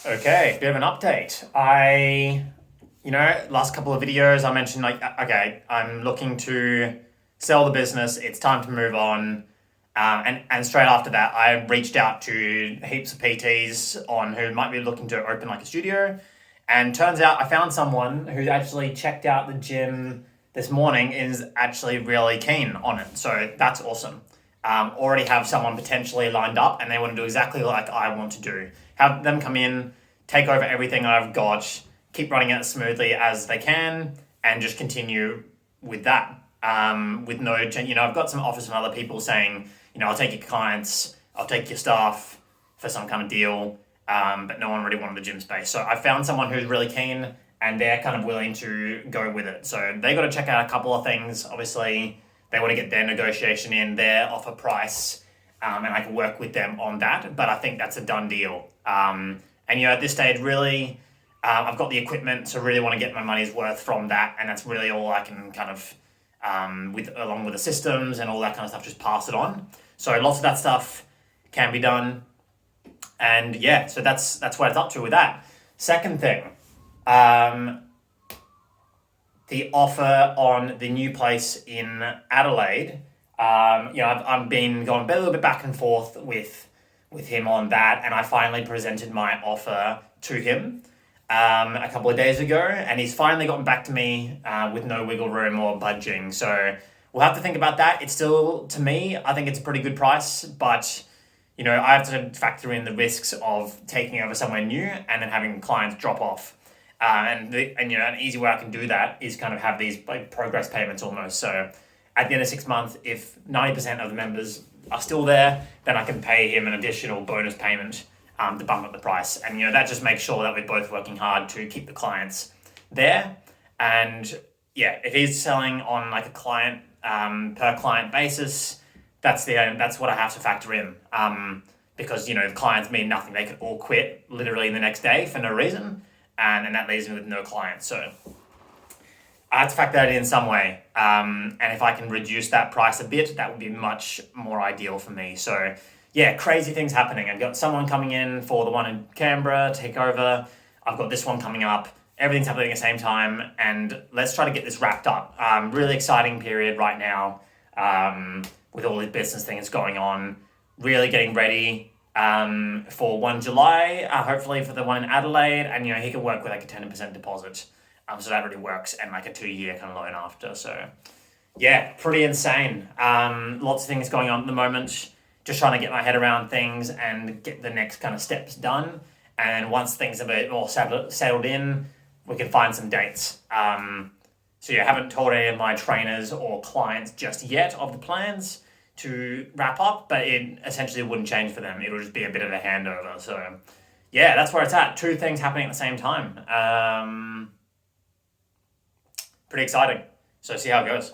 Okay, bit of an update. Last couple of videos I mentioned okay, I'm looking to sell the business. It's time to move on. And straight after that, I reached out to heaps of PTs on who might be looking to open like a studio. And turns out I found someone who actually checked out the gym this morning is actually really keen on it. So that's awesome. Already have someone potentially lined up and they want to do exactly like I want to do. Have them come in, take over everything I've got, keep running it as smoothly as they can, and just continue with that. With no, I've got some offers from other people saying, I'll take your clients, I'll take your staff for some kind of deal, but no one really wanted the gym space. So I found someone who's really keen and they're kind of willing to go with it. So they got to check out a couple of things. Obviously, they want to get their negotiation in, their offer price, and I can work with them on that. But I think that's a done deal. At this stage, really, I've got the equipment, so really want to get my money's worth from that, and that's really all I can kind of, along with the systems and all that kind of stuff, just pass it on. So lots of that stuff can be done, and yeah, so that's what it's up to with that. Second thing, the offer on the new place in Adelaide. I've been going a little bit back and forth with him on that, and I finally presented my offer to him a couple of days ago, and he's finally gotten back to me with no wiggle room or budging. So we'll have to think about that. It's still, to me, I think it's a pretty good price, but I have to factor in the risks of taking over somewhere new and then having clients drop off. An easy way I can do that is kind of have these like progress payments almost. So at the end of 6 months, if 90% of the members are still there, then I can pay him an additional bonus payment to bump up the price. And that just makes sure that we're both working hard to keep the clients there. And yeah, if he's selling on like a client per client basis, that's what I have to factor in. Because the clients mean nothing. They could all quit literally the next day for no reason. And that leaves me with no clients. So I have to factor that in some way. And if I can reduce that price a bit, that would be much more ideal for me. So yeah, crazy things happening. I've got someone coming in for the one in Canberra, take over. I've got this one coming up. Everything's happening at the same time. And let's try to get this wrapped up. Really exciting period right now with all the business things going on. Really getting ready for 1 July, hopefully for the one in Adelaide, and he can work with like a 10% deposit, so that really works, and like a 2-year kind of loan after. So yeah, pretty insane. Lots of things going on at the moment, just trying to get my head around things and get the next kind of steps done, and once things are a bit more settled in, we can find some dates. So yeah, I haven't told any of my trainers or clients just yet of the plans to wrap up, but it essentially wouldn't change for them. It'll just be a bit of a handover. So yeah, that's where it's at. 2 things happening at the same time. Pretty exciting. So see how it goes.